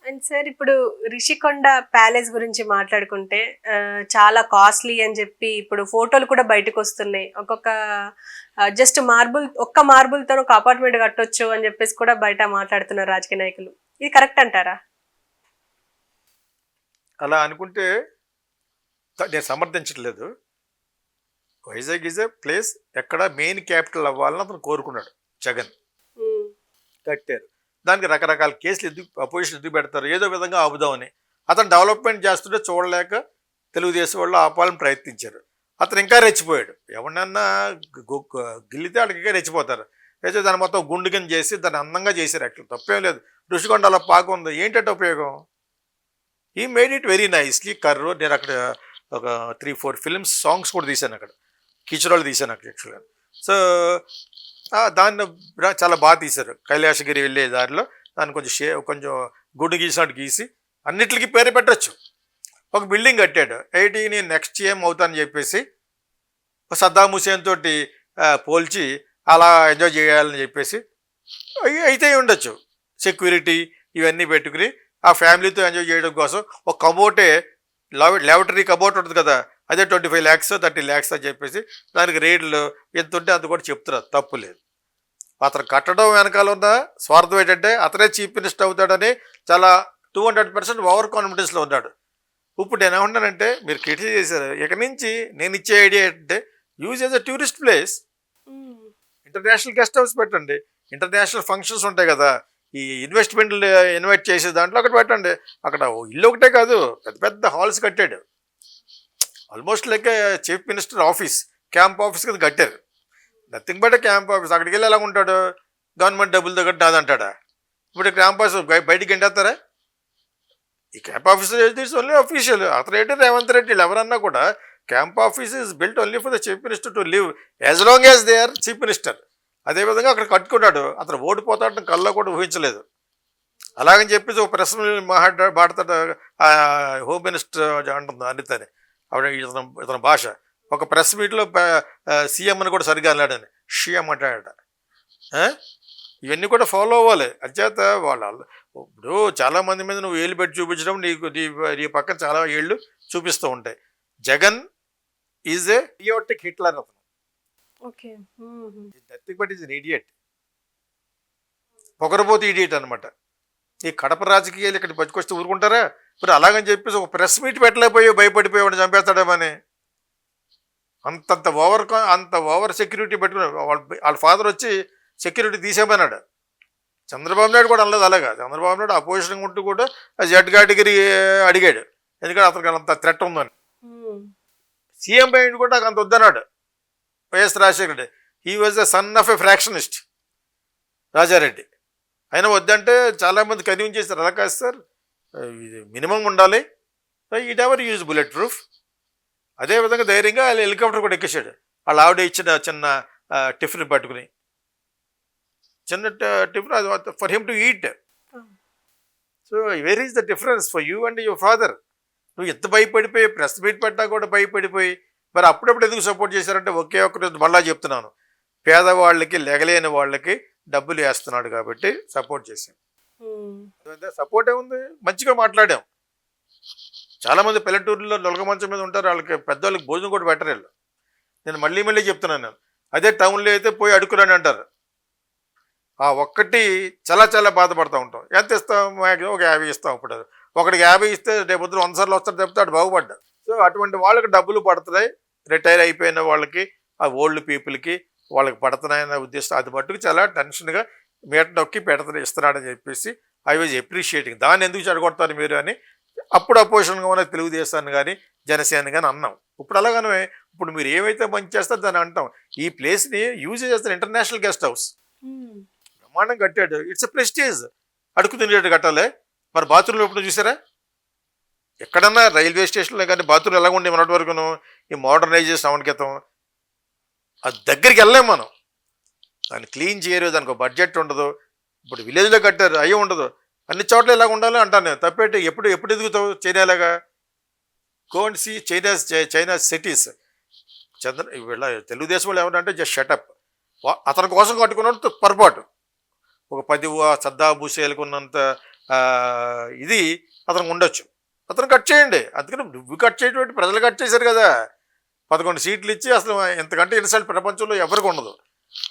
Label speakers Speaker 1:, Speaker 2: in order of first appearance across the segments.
Speaker 1: And sir ఇప్పుడు Rishikonda palace గురించి మాట్లాడుకుంటే చాలా కాస్ట్లీ అని చెప్పి ఇప్పుడు ఫోటోలు కూడా బయటకు వస్తున్నాయి. ఒక్కొక్క ఒక్క మార్బుల్తో ఒక అపార్ట్మెంట్ కట్టొచ్చు అని చెప్పేసి కూడా బయట మాట్లాడుతున్నారు రాజకీయ నాయకులు. ఇది కరెక్ట్ అంటారా?
Speaker 2: అలా అనుకుంటే నేను సమర్థించట్లేదు. వైజాగ్ ఈజ్ ఏ ప్లేస్ ఎక్కడ మెయిన్ క్యాపిటల్ అవ్వాలని అతను కోరుకున్నాడు జగన్. కట్టారు. దానికి రకరకాల కేసులు అపోజిషన్ ఎందుకు పెడతారు, ఏదో విధంగా ఆపుదామని. అతను డెవలప్మెంట్ చేస్తుంటే చూడలేక తెలుగుదేశం వాళ్ళు ఆపాలని ప్రయత్నించారు. అతను ఇంకా రెచ్చిపోయాడు. ఎవరినన్నా గిల్లితే వాళ్ళకి ఇంకా రెచ్చిపోతారు. అయితే దాన్ని మొత్తం గుండు కింద చేసి దాన్ని అందంగా చేశారు. యాక్చువల్ తప్పేం లేదు. ఋషికొండ అలా పాక ఉంది, ఏంటంటే ఉపయోగం? ఈ మేడ్ ఇట్ వెరీ నైస్లీ. కర్రు నేను అక్కడ ఒక 3-4 ఫిల్మ్స్ సాంగ్స్ కూడా తీశాను అక్కడ. కిచరాలు తీశాను అక్కడ యాక్చువల్గా. సో దాన్ని చాలా బాగా తీశారు. కైలాసగిరి వెళ్ళే దారిలో దాన్ని కొంచెం గుడ్డు గీసినట్టు గీసి అన్నిటికీ పేరు పెట్టచ్చు. ఒక బిల్డింగ్ కట్టాడు. నేను నెక్స్ట్ ఏం అవుతానని చెప్పేసి సద్దాం హుసేన్ తోటి పోల్చి అలా ఎంజాయ్ చేయాలని చెప్పేసి అయితే ఉండొచ్చు. సెక్యూరిటీ ఇవన్నీ పెట్టుకుని ఆ ఫ్యామిలీతో ఎంజాయ్ చేయడం కోసం ఒక కబోటే ల్యాబొటరీ కబోట్ ఉంటుంది కదా, అదే 25 lakhs 30 lakhs అని చెప్పేసి దానికి రేట్లు ఎంత ఉంటే అంత కూడా చెప్తున్నారు. తప్పు లేదు. అతను కట్టడం వెనకాల ఉన్న స్వార్థం ఏంటంటే అతనే చీఫ్ మినిస్టర్ అవుతాడని చాలా 200% ఓవర్ కాన్ఫిడెన్స్లో ఉన్నాడు. ఇప్పుడు నేను ఏమంటానంటే మీరు క్రిటిసైజ్ చేశారు. ఇక నుంచి నేను ఇచ్చే ఐడియా ఏంటంటే use as a tourist place. International guest house పెట్టండి. ఇంటర్నేషనల్ ఫంక్షన్స్ ఉంటాయి కదా, ఈ ఇన్వెస్ట్మెంట్లు ఇన్వైట్ చేసే దాంట్లో ఒకటి పెట్టండి. అక్కడ ఇల్లు ఒకటే కాదు, పెద్ద పెద్ద హాల్స్ కట్టాడు. Almost like chief minister office, camp office కింద కట్టారు. Nothing but camp office. అక్కడికి వెళ్ళి ఎలా ఉంటాడు? గవర్నమెంట్ డబ్బులతో కట్టి నాదంటాడా? ఇప్పుడు క్యాంప్ ఆఫీస్ బయటికి ఎంటేస్తారా? ఈ camp office it's only official. అతను ఏంటి రేవంత్ రెడ్డి ఎవరన్నా కూడా camp office is built only for the chief minister to live as long as they are chief minister. అదేవిధంగా అక్కడ కట్టుకున్నాడు. అతను ఓడిపోతాడని కల్లో కూడా ఊహించలేదు. అలాగని చెప్పేసి ఒక ప్రెస్ మాట్లాడతాడు హోమ్ మినిస్టర్ అంటుంది అనితని. ఆవిడ ఇతని భాష. ఒక ప్రెస్ మీట్లో సీఎం అని కూడా సరిగా అన్నాడని షీఎం అంటాడట. ఇవన్నీ కూడా ఫాలో అవ్వాలి. అంచేత వాళ్ళు ఇప్పుడు చాలామంది మీద నువ్వు ఏళ్ళు పెట్టి చూపించడం నీ పక్కన చాలా ఏళ్ళు చూపిస్తూ ఉంటాయి. Jagan is a idiotic Hitler. అతను nothing but is an idiot. పొగరబోతు ఇడియట్ అనమాట. ఈ కడప రాజకీయాలు ఇక్కడ పట్టుకొస్తే ఊరుకుంటారా? మరి అలాగని చెప్పేసి ఒక ప్రెస్ మీట్ పెట్టలేకపోయి భయపడిపోయి చంపేస్తాడేమని అంత ఓవర్ సెక్యూరిటీ పెట్టుకుని వాళ్ళ ఫాదర్ వచ్చి సెక్యూరిటీ తీసేమన్నాడు. చంద్రబాబు నాయుడు కూడా అనలేదు అలాగా. చంద్రబాబు నాయుడు అపోజిషన్ ఉంటూ కూడా జెడ్ కేటగిరీ అడిగాడు, ఎందుకంటే అతనికి అంత థ్రెట్ ఉందని. సీఎం అయ్యింది కూడా నాకు అంత వద్దన్నాడు YS Rajasekhara Reddy. He was the son of a factionist Rajareddy. అయినా వద్దంటే చాలామంది కన్విన్స్ చేస్తారు. అలా కాదు సార్, ఇది మినిమం ఉండాలి. It ever use bullet proof. అదేవిధంగా ధైర్యంగా హెలికాప్టర్ కూడా ఎక్కేసాడు. వాళ్ళ ఆవిడ ఇచ్చిన చిన్న టిఫిన్ పట్టుకుని, చిన్న tiffin for him to eat. So where is the difference for you and your father? నువ్వు ఎంత భయపడిపోయి ప్రెస్ మీట్ పెట్టా కూడా భయపడిపోయి మరి అప్పుడప్పుడు ఎందుకు సపోర్ట్ చేశారంటే ఒకే ఒక్కరోజు మళ్ళా చెప్తున్నాను, పేదవాళ్ళకి లెగలేని వాళ్ళకి డబ్బులు వేస్తున్నాడు కాబట్టి సపోర్ట్ చేశాం. సపోర్ట్ ఏముంది? మంచిగా మాట్లాడాం. చాలామంది పల్లెటూరులో నొలగ మంచం మీద ఉంటారు, వాళ్ళకి పెద్దవాళ్ళకి భోజనం కూడా పెట్టరు వీళ్ళు. నేను మళ్ళీ చెప్తున్నాను. నేను అదే టౌన్లో అయితే పోయి అడుక్కురాని అంటారు. ఆ ఒక్కటి చాలా చాలా బాధపడుతూ ఉంటాం. ఎంత ఇస్తాం? మ్యాక్సిమం ఒక 50 ఇస్తాం. ఇప్పుడు ఒకటికి 50 ఇస్తే రేపు పొద్దున 100 సార్లు వస్తాడు చెప్తాడు బాగుపడ్డా. సో అటువంటి వాళ్ళకి డబ్బులు పడుతున్నాయి. రిటైర్ అయిపోయిన వాళ్ళకి, ఆ ఓల్డ్ పీపుల్కి వాళ్ళకి పడుతున్నాయన్న ఉద్దేశం. అది మట్టుకు చాలా టెన్షన్గా మీట నొక్కి ఇస్తున్నాడని చెప్పేసి ఐ వాజ్ అప్రిషియేటింగ్. దాన్ని ఎందుకు చెడగొడతారు మీరు అని అప్పుడు అపోజిషన్గా ఉన్న తెలుగుదేశాన్ని కానీ జనసేన కానీ అన్నాం. ఇప్పుడు అలాగనే ఇప్పుడు మీరు ఏమైతే మంచి చేస్తారో దాన్ని అంటాం. ఈ ప్లేస్ని యూజ్ చేస్తారు ఇంటర్నేషనల్ గెస్ట్ హౌస్. బ్రహ్మాండం కట్టాడు. It's a prestige. అడుగు తినేటట్టు కట్టాలి. మరి బాత్రూంలో ఎప్పుడు చూసారా? ఎక్కడన్నా రైల్వే స్టేషన్లో కానీ బాత్రూమ్ ఎలాగ ఉండే మొన్నటి వరకును ఈ మోడర్నైజేషన్ అవనకితం అది దగ్గరికి వెళ్ళలేము మనం. దాన్ని క్లీన్ చేయరు, దానికి ఒక బడ్జెట్ ఉండదు. ఇప్పుడు విలేజ్లో కట్టారు, అయ్యే ఉండదు. అన్ని చోట్ల ఇలాగ ఉండాలి అంటాను నేను. తప్పేటి ఎప్పుడు ఎదుగుతావు చైనాలాగా? Go and see China cities. వీళ్ళ తెలుగుదేశం వాళ్ళు ఏమంటే జస్ట్ షటప్. అతని కోసం కట్టుకున్నట్టు పొరపాటు. ఒక 10 సద్దాం హుసేన్కు ఉన్నంత ఇది అతనికి ఉండొచ్చు. అతను కట్ చేయండి. అందుకని నువ్వు కట్ చేయటువంటి ప్రజలు కట్ చేశారు కదా, 11 సీట్లు ఇచ్చి అసలు ఎంతకంటే ఇన్సల్ట్ ప్రపంచంలో ఎవరికి ఉండదు.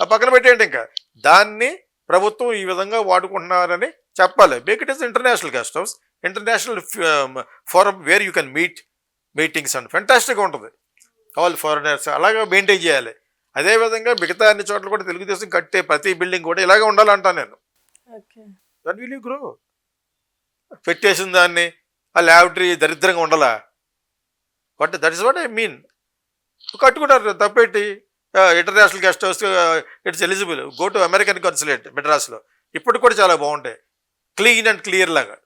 Speaker 2: ఆ పక్కన పెట్టేయండి. ఇంకా దాన్ని ప్రభుత్వం ఈ విధంగా వాడుకుంటున్నారని చెప్పాలి. Make it is international guest house, international forum where you can meetings and ఫెంటాస్టిక్గా ఉంటుంది. ఆల్ ఫారినర్స్ అలాగా మెయింటైన్ చేయాలి. అదేవిధంగా మిగతా అన్ని చోట్ల కూడా తెలుగుదేశం కట్టే ప్రతి బిల్డింగ్ కూడా ఇలాగే ఉండాలంటాను నేను. That will you grow. పెట్టేసిన దాన్ని ఆ ల్యాబొరేటరీ దరిద్రంగా ఉండాలా? That is what I mean. కట్టుకుంటారు, తప్పేటి. International guest house it's eligible. Go to American consulate మెడ్రాస్లో, ఇప్పుడు కూడా చాలా బాగుంటాయి, క్లీన్ అండ్ క్లియర్ లాగా.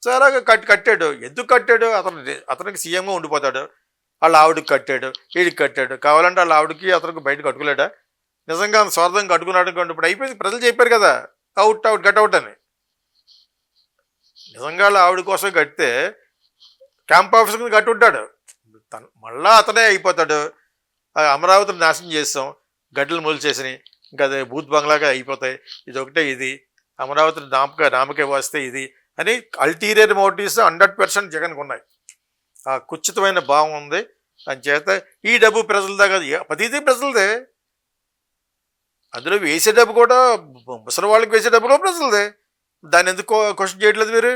Speaker 2: సో అలాగా కట్టాడు. ఎందుకు కట్టాడు? అతనికి సీఎంగా ఉండిపోతాడు. వాళ్ళ ఆవిడకి కట్టాడు, వీడికి కట్టాడు. కావాలంటే వాళ్ళ ఆవిడకి అతనికి బయట కట్టుకోలేడా? నిజంగా స్వార్థం కట్టుకున్నాడు అనుకోండి. ఇప్పుడు అయిపోయింది, ప్రజలు చెప్పారు కదా అవుట్ కట్ అవుట్ అని. నిజంగా వాళ్ళ ఆవిడ కోసం కడితే క్యాంప్ ఆఫీస్ కింద కట్టుంటాడు. మళ్ళా అతనే అయిపోతాడు. అమరావతిని నాశనం చేస్తాం, గడ్డలు మొలిచేసినాయి, ఇంకా అదే బూత్ బంగ్లాగా అయిపోతాయి. ఇది ఒకటే, ఇది అమరావతిని నామకే వస్తే ఇది అని అల్టీరియర్ మోటివ్స్ 100% జగన్కి ఉన్నాయి. ఆ కుచితమైన భావం ఉంది. అని చేత ఈ డబ్బు ప్రజలదా కాదు, ప్రతిదీ ప్రజలదే. అందులో వేసే డబ్బు కూడా, ముసలి వాళ్ళకి వేసే డబ్బు కూడా ప్రజలదే. దాన్ని ఎందుకు క్వశ్చన్ చేయట్లేదు మీరు?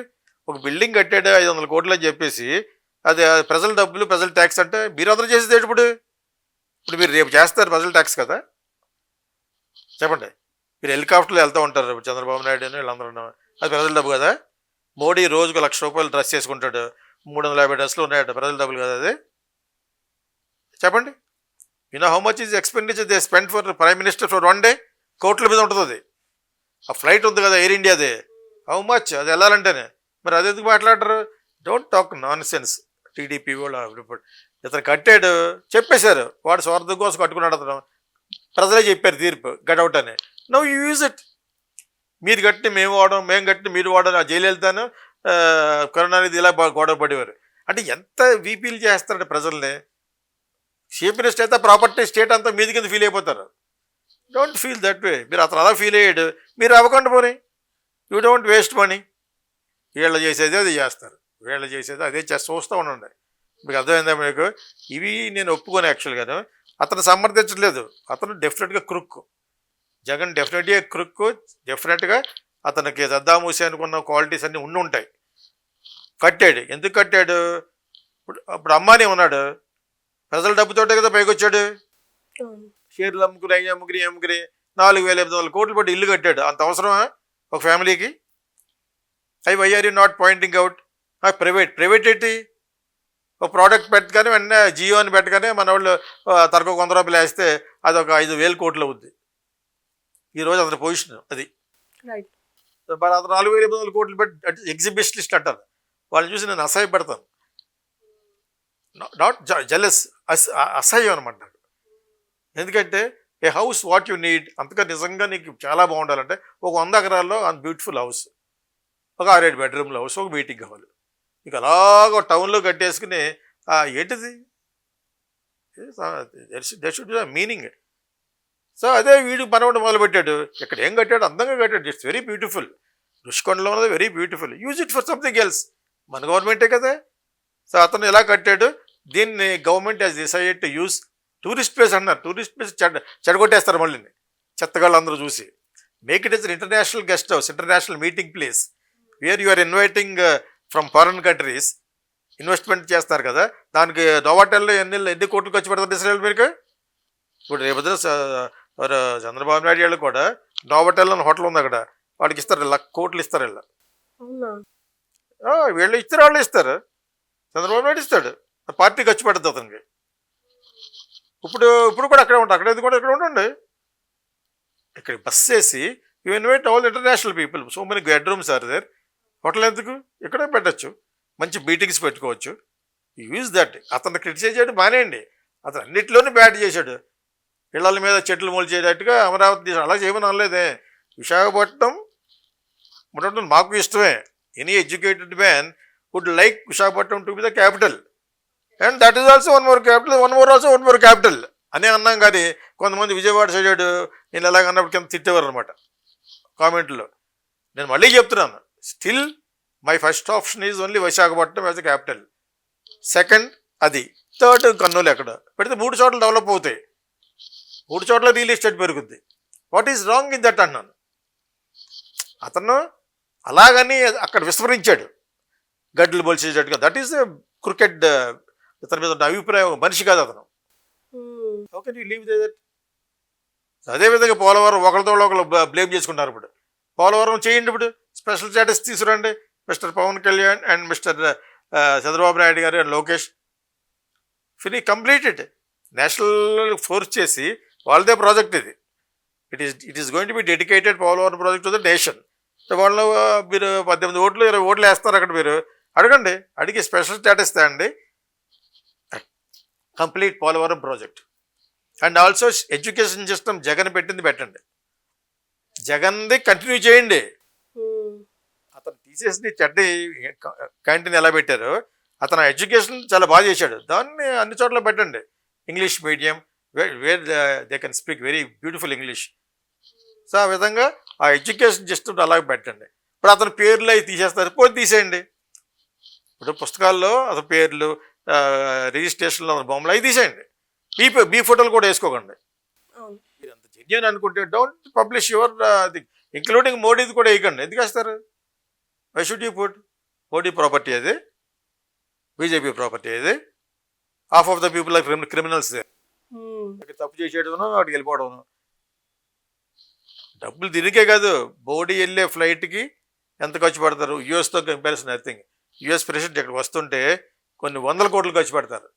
Speaker 2: ఒక బిల్డింగ్ కట్టాడు 500 కోట్లు అని చెప్పేసి, అది ప్రజల డబ్బులు, ప్రజల ట్యాక్స్ అంటే మీరు అందరూ చేసేది ఇప్పుడు మీరు రేపు చేస్తారు ప్రజల ట్యాక్స్ కదా. చెప్పండి. మీరు హెలికాప్టర్లో వెళ్తూ ఉంటారు, చంద్రబాబు నాయుడు అని వీళ్ళందరూ, అది ప్రజల డబ్బు కదా. మోడీ రోజుకు 1,00,000 రూపాయలు డ్రెస్ చేసుకుంటాడు, 350 డ్రెస్సులు ఉన్నాయట, ప్రజల డబ్బులు కదా అది. చెప్పండి. How much is expenditure they spend for prime minister for 1 day? కోట్ల మీద ఉంటుంది. ఆ ఫ్లైట్ ఉంది కదా ఎయిర్ ఇండియాదే, హౌ మచ్ అది వెళ్ళాలంటేనే. మరి అది ఎందుకు మాట్లాడరు? Don't talk non sense. TDP వాళ్ళు ఇతను కట్టాడు, చెప్పేశారు, వాడు స్వార్థం కోసం కట్టుకున్నాడు అతను. ప్రజలే చెప్పారు తీర్పు, గడౌట్ అని. Now you use it. మీరు కట్టి మేము వాడడం, మేము కట్టి మీరు వాడడం. ఆ జయలలితాను కరుణానిధి ఇలా గొడవ పడేవారు. అంటే ఎంత వీపీలు చేస్తారంటే ప్రజల్ని. చీఫ్ మినిస్టర్ అయితే ప్రాపర్టీ స్టేట్ అంతా మీది కింద ఫీల్ అయిపోతారు. Don't feel that way. మీరు అతను అలా ఫీల్ అయ్యాడు, మీరు అవ్వకుండా పోనీ. You don't waste money. వీళ్ళు చేసేది అది చేస్తారు, వీళ్ళు చేసేది అదే చూస్తూ ఉండండి. మీకు అర్థమైందా మీకు? ఇవి నేను ఒప్పుకోను యాక్చువల్గాను. అతను సమర్థించట్లేదు. అతను డెఫినెట్గా క్రుక్. జగన్ డెఫినెట్గా క్రుక్. డెఫినెట్గా అతనికి సద్దాం హుసేన్కు ఉన్న క్వాలిటీస్ అన్నీ ఉంటాయి. కట్టాడు. ఎందుకు కట్టాడు? ఇప్పుడు అమ్మాని ఉన్నాడు, ప్రజల డబ్బుతోటే కదా పైకి వచ్చాడు. షేర్లు అమ్ముకుని, అమ్ముకుని 4,800 కోట్లు పెట్టి ఇల్లు కట్టాడు. అంత అవసరమా ఒక ఫ్యామిలీకి? Why are you not pointing out? Private ఏంటి? ఒక ప్రోడక్ట్ పెట్టగానే వెంటనే జియో అని పెట్టగానే మన వాళ్ళు తరకు 100 రూపాయలు వేస్తే అది ఒక 5,000 కోట్లు అవుద్ది. ఈరోజు అతని పొజిషన్ అది. మరి అతను 4,800 కోట్లు పెట్టి ఎగ్జిబిషనిస్ట్ అంటారు. వాళ్ళని చూసి నేను అసహ్యపడతాను. నాట్ జెలస్, అసహ్యం అనమాట. ఎందుకంటే ఏ హౌస్ వాట్ యు నీడ్. అంతగా నిజంగా నీకు చాలా బాగుండాలంటే ఒక 100 ఎకరాల్లో బ్యూటిఫుల్ హౌస్, ఒక 6-7 బెడ్రూమ్ల హౌస్, ఒక మీటింగ్ హాల్. ఇక అలాగ టౌన్లో కట్టేసుకుని ఏంటిది? That should be meaning. So అదే వీడు మనవడు మొదలుపెట్టాడు. ఇక్కడ ఏం కట్టాడు? అందంగా కట్టాడు. It's very beautiful. రుషికొండలో ఉన్నది very beautiful. Use it for something else. మన గవర్నమెంటే కదా. సో అతను ఎలా కట్టాడు? దీన్ని government has decided to use tourist place అన్నారు. టూరిస్ట్ ప్లేస్ చెడగొట్టేస్తారు మళ్ళీ చెత్తగాళ్ళు అందరూ చూసి. Make it is international guest house, international meeting place where you are inviting from foreign countries. Investment చేస్తారు కదా. దానికి నోవాటెల్లో ఎన్ని కోట్లు ఖర్చు పెడతారు ఇస్రాయల్ మీకు? ఇప్పుడు రేపు చంద్రబాబు నాయుడు వాళ్ళు కూడా నోవాటెల్లో హోటల్ ఉంది అక్కడ, వాడికి ఇస్తారు 1,00,000 కోట్లు ఇస్తారు. వీళ్ళు ఇస్తారు, వాళ్ళు ఇస్తారు. చంద్రబాబు నాయుడు ఇస్తాడు, పార్టీ ఖర్చు పెడుతుంది అతనికి. ఇప్పుడు కూడా అక్కడే ఉంటాయి. అక్కడేది కూడా ఇక్కడ ఉండండి. ఇక్కడ బస్ చేసి you invite all international people. So many bedrooms are there. Hotel ఎందుకు? ఇక్కడే పెట్టచ్చు, మంచి మీటింగ్స్ పెట్టుకోవచ్చు. Use that. అతను క్రిటిసైజ్ చేయడం మానేయండి. అతను అన్నింటిలోనూ బ్యాట్ చేశాడు. ఇళ్ల మీద చెట్లు మొలిచేటట్టుగా అమరావతి అలా చేయమని అనలేదే. విశాఖపట్నం ఉండటం మాకు ఇష్టమే. Any educated man would like Visakhapatnam to be the capital, and that is also one more capital అని అన్నాం. కానీ కొంతమంది విజయవాడ సైడ్ నేను ఎలాగన్నప్పుడు కింద తిట్టేవారు అనమాట కామెంట్లో. నేను మళ్ళీ చెప్తున్నాను, still my first option is only Visakhapatnam as a capital. Second అది. థర్డ్ కర్నూలు ఎక్కడ పెడితే 3 చోట్ల డెవలప్ అవుతాయి, 3 చోట్ల రియల్ ఎస్టేట్ పెరుగుద్ది. What is wrong in that అన్నాను. అతను అలాగని అక్కడ విస్మరించాడు, గడ్డలు బలిచేటట్టుగా. That is cricket. ఇతని మీద ఉన్న అభిప్రాయం మనిషి కాదు అతను. Okay, you leave that. అదేవిధంగా పోలవరం ఒకరితో ఒకరు బ్లేమ్ చేసుకుంటారు. ఇప్పుడు పోలవరం చేయండి, ఇప్పుడు స్పెషల్ స్టేటస్ తీసుకురండి, Mr Pawan Kalyan and Mr Chandrababu Naidu garu and Lokesh. Completed. National force చేసి వాళ్ళదే ప్రాజెక్ట్ ఇది. It is going to be dedicated Polavaram project to the nation. వాళ్ళు మీరు 18 ఓట్లు 20 ఓట్లు వేస్తారు అక్కడ. మీరు అడగండి, అడిగి స్పెషల్ స్టేటస్ తేండి, complete Polavaram project. And also education system Jagan పెట్టింది పెట్టండి, జగన్ది కంటిన్యూ చేయండి. అతను తీసేసి చెడ్డి క్యాంటీన్ ఎలా పెట్టారో అతను ఎడ్యుకేషన్ చాలా బాగా చేశాడు, దాన్ని అన్ని చోట్ల పెట్టండి. English medium where they can speak very beautiful English. So ఆ విధంగా ఆ ఎడ్యుకేషన్ సిస్టమ్ అలాగే పెట్టండి. ఇప్పుడు అతని పేర్లు అవి తీసేస్తారు, పోయి తీసేయండి. ఇప్పుడు పుస్తకాల్లో అతని పేర్లు, రిజిస్ట్రేషన్లో బొమ్మలు అవి తీసేయండి. మీ ఫోటోలు కూడా వేసుకోకండి. మీరు అంత జెన్యూన్ అనుకుంటే డోంట్ పబ్లిష్ యువర్ ఇంక్లూడింగ్ మోడీది కూడా వేయకండి. ఎందుకు వేస్తారు? Why should you put? Modi property అది, బీజేపీ ప్రాపర్టీ అది. Half of the people are criminals. తప్పు చేసేయడం వాటికి వెళ్ళిపోవడం. డబ్బులు తిరిగే కాదు, మోడీ వెళ్ళే ఫ్లైట్కి ఎంత ఖర్చు పెడతారు? యూఎస్తో కంపారిజన్ నథింగ్. యూఎస్ ప్రెసిడెంట్ ఇక్కడ వస్తుంటే కొన్ని 100 కోట్లు ఖర్చు పెడతారు.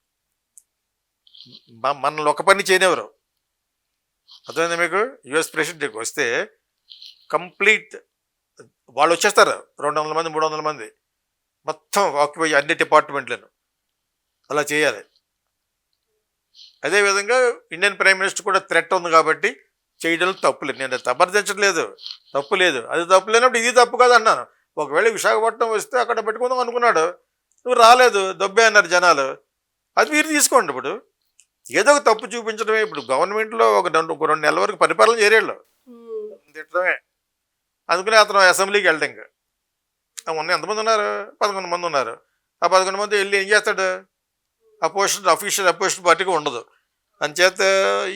Speaker 2: మనల్ని ఒక పని చేయనివ్వరు. అర్థమైంది మీకు? యూఎస్ ప్రెసిడెంట్కి వస్తే కంప్లీట్ వాళ్ళు వచ్చేస్తారు, 200 మంది 300 మంది మొత్తం ఆక్యుపై అన్ని డిపార్ట్మెంట్లను. అలా చేయాలి. అదేవిధంగా ఇండియన్ ప్రైమ్ మినిస్టర్ కూడా థ్రెట్ ఉంది కాబట్టి చేయడం తప్పులేదు. నేను సమర్థించట్లేదు, తప్పు లేదు. అది తప్పు లేనప్పుడు ఇది తప్పు కాదు అన్నాను. ఒకవేళ విశాఖపట్నం వస్తే అక్కడ పెట్టుకుందాం అనుకున్నాడు, నువ్వు రాలేదు, దొబ్బే అన్నారు జనాలు. అది మీరు తీసుకోండి. ఇప్పుడు ఏదో ఒక తప్పు చూపించడమే. ఇప్పుడు గవర్నమెంట్లో ఒక 2 నెలల వరకు పరిపాలన చేరేళ్ళు తిట్టడమే. అందుకనే అతను అసెంబ్లీకి వెళ్ళడం. ఇంకా ఎంతమంది ఉన్నారు? 11 మంది ఉన్నారు. ఆ 11 మంది వెళ్ళి ఏం చేస్తాడు? అఫీషియల్ అపోజిషన్ పార్టీగా ఉండదు. అంచేత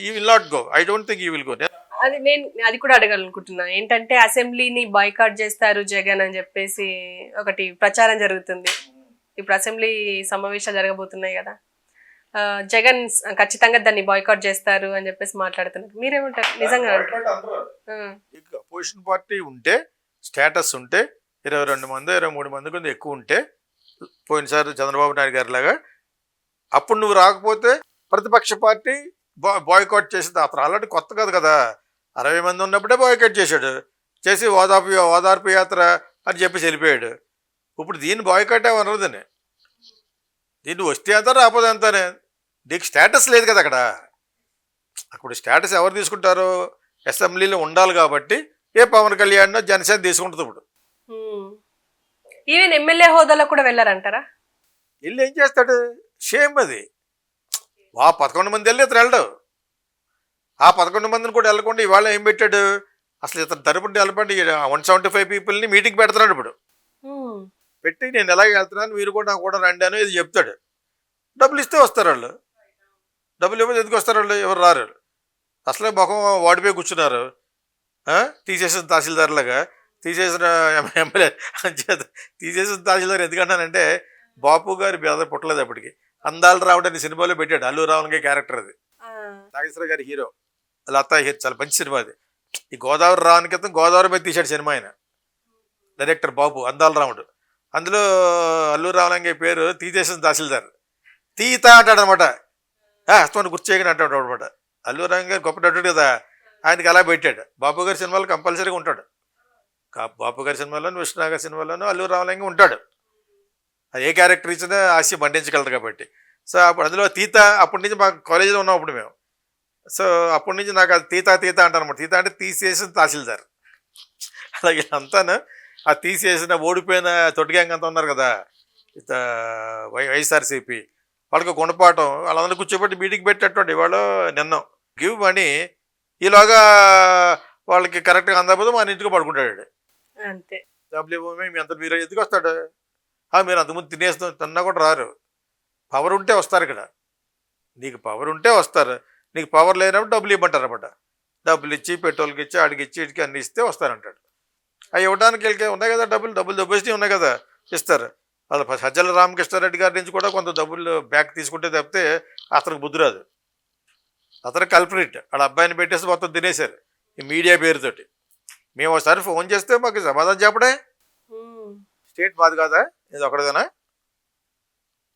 Speaker 2: ఈ will not go. I don't think ఈ విల్ గో.
Speaker 1: అది నేను అది కూడా అడగాలనుకుంటున్నా. ఏంటంటే అసెంబ్లీని బాయ్కాట్ చేస్తారు జగన్ అని చెప్పేసి ఒకటి ప్రచారం జరుగుతుంది. ఇప్పుడు అసెంబ్లీ సమావేశాలు జరగబోతున్నాయి కదా, జగన్ ఖచ్చితంగా దాన్ని బాయ్కాట్ చేస్తారు అని చెప్పేసి మాట్లాడుతున్నారు. మీరేమంటారు? నిజంగా
Speaker 2: అపోజిషన్ పార్టీ ఉంటే, స్టేటస్ ఉంటే 22 మంది 23 మంది కొంచెం ఎక్కువ ఉంటే, పోయినసారి చంద్రబాబు నాయుడు గారి లాగా, అప్పుడు నువ్వు రాకపోతే ప్రతిపక్ష పార్టీ బాయ్కాట్ చేసింది. అతను ఆల్రెడీ కొత్త కాదు కదా, 60 మంది ఉన్నప్పుడే బాయ్కాట్ చేశాడు. చేసి ఓదార్పు యాత్ర అని చెప్పి వెళ్ళిపోయాడు. ఇప్పుడు దీన్ని బాయ్కాట్ అనరదని, దీన్ని వస్తే అంతా రాకపోతే అంతానే. నీకు స్టేటస్ లేదు కదా అక్కడ. అప్పుడు స్టేటస్ ఎవరు తీసుకుంటారు? అసెంబ్లీలో ఉండాలి కాబట్టి ఏ పవన్ కళ్యాణ్ జనసేన తీసుకుంటుంది. ఇప్పుడు
Speaker 1: ఈవెన్ ఎమ్మెల్యే హోదాలో కూడా వెళ్ళారంటారా?
Speaker 2: వెళ్ళి ఏం చేస్తాడు? షేమ్ అది. 11 మంది వెళ్ళి ఇతను వెళ్ళడు. ఆ 11 మందిని కూడా వెళ్ళకుండా ఇవాళ ఏం పెట్టాడు? అసలు ఇతను తరపున నిలబడి 175 పీపుల్ని మీటింగ్ పెడుతున్నాడు. ఇప్పుడు పెట్టి నేను ఎలాగ వెళ్తున్నాను, మీరు కూడా నాకు కూడా రండి అని ఇది చెప్తాడు. డబ్బులు ఇస్తే వస్తారు వాళ్ళు. డబ్బులు ఇవ్వదు ఎందుకు వస్తారు వాళ్ళు? ఎవరు రారు. అసలే ముఖం వాడిపోయి కూర్చున్నారు. తీసేసిన తహసీల్దార్లాగా, తీసేసిన ఎమ్మెల్యే అంచేత తీసేసిన తహసీల్దార్. ఎందుకంటానంటే బాపు గారి బెదర్ పుట్టలేదు అప్పటికి. అందాలు రావడానికి సినిమాలో పెట్టాడు, అల్లు రావణ్ క్యారెక్టర్ అది. నాగేశ్వర గారి హీరో, లతా హీరో. చాలా మంచి సినిమా అది. ఈ గోదావరి రావణ్ క్రితం గోదావరి మీద తీశాడు సినిమా ఆయన, డైరెక్టర్ బాబు, అందాల రాముడు. అందులో అల్లు రావణ్ పేరు తీసేసిన తహసీల్దార్. తీత అంటాడు అనమాట. అస్తమాన్ని గుర్చేయని అంటాడు అనమాట. అల్లు రావణ్ గారు గొప్ప నటుడు కదా, ఆయనకి అలా పెట్టాడు. బాబు గారి సినిమాలో కంపల్సరీగా ఉంటాడు. బాబు గారి సినిమాలోను, విష్ణు గారి సినిమాలోను అల్లు రావణ్ ఉంటాడు. అది ఏ క్యారెక్టర్ ఇచ్చినా ఆశ బంధించగలరు కాబట్టి. సో అప్పుడు అందులో తీత, అప్పటి నుంచి మాకు కాలేజీలో ఉన్నాం అప్పుడు మేము. సో అప్పటి నుంచి నాకు అది తీత అంటాను అనమాట. తీత అంటే తీసేసిన తహసీల్దార్. అలాగే అంతాను ఆ తీసేసిన ఓడిపోయిన తొట్టి గ్యాంగ్ అంతా ఉన్నారు కదా, వైఎస్ఆర్సీపీ వాళ్ళకి గుణపాఠం. వాళ్ళందరూ కూర్చోబెట్టి మీటింగ్ పెట్టేటటువంటి వాళ్ళు నిన్న గివ్ మనీ. ఈలోగా వాళ్ళకి కరెక్ట్గా అందకపోతే మన ఇంటికి పడుకుంటాడు.
Speaker 1: అంతే.
Speaker 2: డబ్బులు ఇవ్వమే మీ అంత మీరు ఎందుకు వస్తాడు మీరు అంతకుముందు తిన్నా కూడా రారు. పవర్ ఉంటే వస్తారు ఇక్కడ. నీకు పవర్ ఉంటే వస్తారు. నీకు పవర్ లేనప్పుడు డబ్బులు ఇవ్వమంటారు అనమాట. డబ్బులు ఇచ్చి పెట్రోల్కి ఇచ్చి ఆడికి ఇచ్చి ఇటుకి అన్ని ఇస్తే వస్తారంటాడు. అవి ఇవ్వడానికి వెళ్ళి ఉన్నాయి కదా, డబ్బులు దొబ్బేసి ఉన్నాయి కదా, ఇస్తారు. వాళ్ళ సజ్జల రామకృష్ణారెడ్డి గారి నుంచి కూడా కొంత డబ్బులు బ్యాక్ తీసుకుంటే తప్పితే అతనికి బుద్ధి రాదు. అతను కల్పరేట్. వాళ్ళ అబ్బాయిని పెట్టేసి మొత్తం తినేశారు ఈ మీడియా పేరుతోటి. మేము ఒకసారి ఫోన్ చేస్తే మాకు సమాధానం చెప్పడే. స్టేట్ మాది కాదా, ఇది ఒకటిదేనా?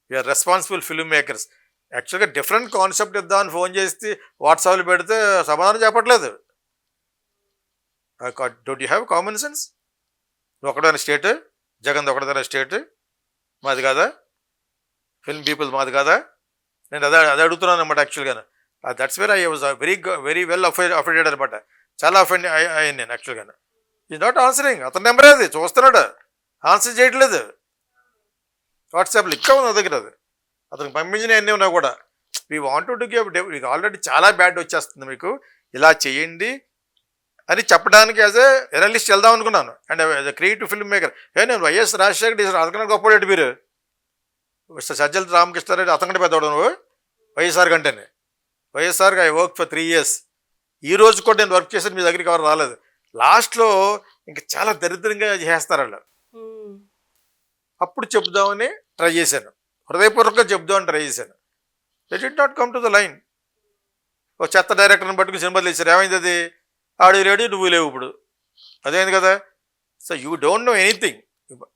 Speaker 2: We're responsible film makers. యాక్చువల్గా డిఫరెంట్ కాన్సెప్ట్ ఇద్దామని ఫోన్ చేసి వాట్సాప్లో పెడితే సమాధానం చెప్పట్లేదు. Don't you have common sense? ఒకడైనా స్టేట్, జగన్ ఒకటిదైనా స్టేట్ మాది కాదా? ఫిల్మ్ పీపుల్ మాది కాదా? నేను అదే అడుగుతున్నాను అనమాట. యాక్చువల్గా that's where I was very well offended అనమాట. చాలా అఫెండ్ అయ్యాను నేను యాక్చువల్గా. Is not answering. అతని నెంబరే అది, చూస్తున్నాడు, ఆన్సర్ చేయట్లేదు. వాట్సాప్లో ఇంకా ఉంది నా దగ్గర అది. అతనికి పంపించిన అన్నీ ఉన్నాయి కూడా. వీ వాంట్ టు గివ్, మీకు ఆల్రెడీ చాలా బ్యాడ్ వచ్చేస్తుంది, మీకు ఇలా చేయండి అని చెప్పడానికి యాజ్ ఏ ఎనలిస్ట్ వెళ్దాం అనుకున్నాను. And as a creative film maker. నేను వైఎస్ రాజశేఖర్ అతకన్నా గొప్పవాడు మీరు. సజ్జల రామకృష్ణారెడ్డి అతకంటే పెద్దవాడు నువ్వు వైఎస్ఆర్ కంటేనే. వైఎస్ఆర్కి ఐ వర్క్ ఫర్ 3 years. ఈ రోజు కూడా నేను వర్క్ చేసి మీ దగ్గరికి ఎవరు రాలేదు. లాస్ట్లో ఇంకా చాలా దరిద్రంగా చేస్తారు వాళ్ళు. అప్పుడు చెప్దామని ట్రై చేశాను, హృదయపూర్వకంగా చెప్దామని ట్రై చేశాను. They did not come to the line. ఒక చెత్త డైరెక్టర్ని పట్టుకుని సినిమాలు తీశారు. ఏమైంది అది? ఆడు లేడు, నువ్వు లేవు ఇప్పుడు. అదేంది కదా. So you don't know anything.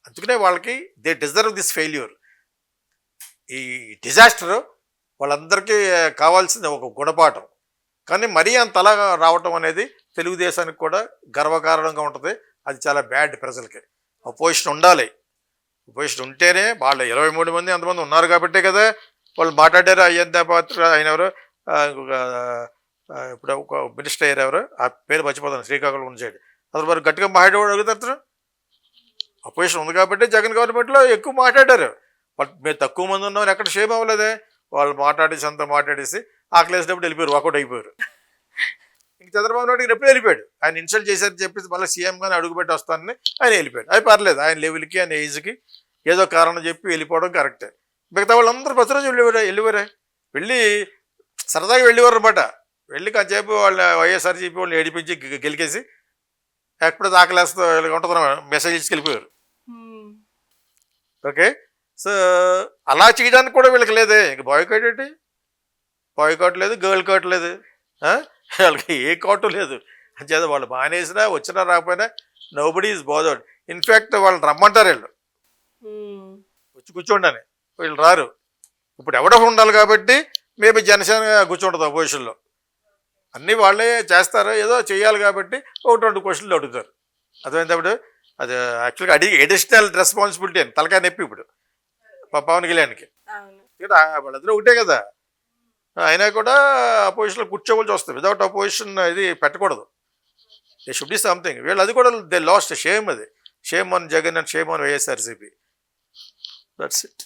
Speaker 2: అందుకనే వాళ్ళకి దే డిజర్వ్ దిస్ ఫెయిల్యూర్. ఈ డిజాస్టర్ వాళ్ళందరికీ కావాల్సింది ఒక గుణపాఠం. కానీ మరీ అంతలా రావటం అనేది తెలుగుదేశానికి కూడా గర్వకారణంగా ఉంటుంది. అది చాలా బ్యాడ్ ప్రజలకి. అపోజిషన్ ఉండాలి. అపోజిషన్ ఉంటేనే వాళ్ళు 23 మంది అంతమంది ఉన్నారు కాబట్టే కదా వాళ్ళు మాట్లాడారు. అయ్యంత పాత్ర ఆయన ఎవరు, ఇప్పుడు ఒక మినిస్టర్ అయ్యారు ఎవరు, ఆ పేరు మర్చిపోతాను, శ్రీకాకుళం నుంచి. అసలు మరి గట్టిగా మాట్లాడేవాడు అడుగుతారు. అపోజిషన్ ఉంది కాబట్టి జగన్ గవర్నమెంట్లో ఎక్కువ మాట్లాడారు. బట్ మేము తక్కువ మంది ఉన్నామని ఎక్కడ షేమ్ అవ్వలేదే. వాళ్ళు మాట్లాడేసి అంతా మాట్లాడేసి ఆకలేసినప్పుడు వెళ్ళిపోయారు, వాకౌట్ అయిపోయారు. ఇంక చంద్రబాబు నాయుడు ఎప్పుడు వెళ్ళిపోయాడు. ఆయన ఇన్సల్ట్ చేశారని చెప్పేసి మళ్ళీ సీఎంగానే అడుగుపెట్టి వస్తానని ఆయన వెళ్ళిపోయాడు. అది పర్లేదు, ఆయన లెవెల్కి ఆయన ఏజ్కి ఏదో కారణం చెప్పి వెళ్ళిపోవడం కరెక్టే. మిగతా వాళ్ళందరూ ప్రతిరోజు వెళ్ళిపోయారే. వెళ్ళి సరదాగా వెళ్ళేవారు అనమాట. వెళ్ళి కాసేపు వాళ్ళ వైఎస్ఆర్సీపీ వాళ్ళని ఏడిపించి గెలికేసి ఎప్పుడు ఆకలేస్తో ఉంటుంది మెసేజ్ ఇచ్చి వెళ్ళిపోయారు. ఓకే, సో అలా చేయడానికి కూడా వీళ్ళకి లేదే. ఇంక బాయ్కాట్ ఏంటి? బాయ్కాట్ లేదు, గర్ల్ కాట్ లేదు, వాళ్ళకి ఏ కాటు లేదు. అంచేత వాళ్ళు మానేసినా వచ్చినా రాకపోయినా నోబడీ ఈజ్ బోదర్డ్. ఇన్ఫ్యాక్ట్ వాళ్ళు రమ్మంటారు, వీళ్ళు వచ్చి కూర్చోండి అని. వీళ్ళు రారు. ఇప్పుడు ఎవడో ఉండాలి కాబట్టి మేబీ జనసేన కూర్చుంటుంది అపోజిషన్లో. అన్నీ వాళ్ళే చేస్తారు, ఏదో చేయాలి కాబట్టి 1-2 క్వశ్చన్లు అడుగుతారు. అర్థమైనప్పుడు అది యాక్చువల్గా అడిషనల్ రెస్పాన్సిబిలిటీ అని తలకాయ నొప్పి ఇప్పుడు పవన్ కళ్యాణ్కి. వాళ్ళందరూ ఒకటే కదా. అయినా కూడా అపోజిషన్లో కూర్చోవలసి వస్తుంది. వితౌట్ అపోజిషన్ ఇది పెట్టకూడదు. They should be something. వీళ్ళు అది కూడా దే లాస్ట్. షేమ్ అది. Shame on Jagan and shame on YSRCP. That's it.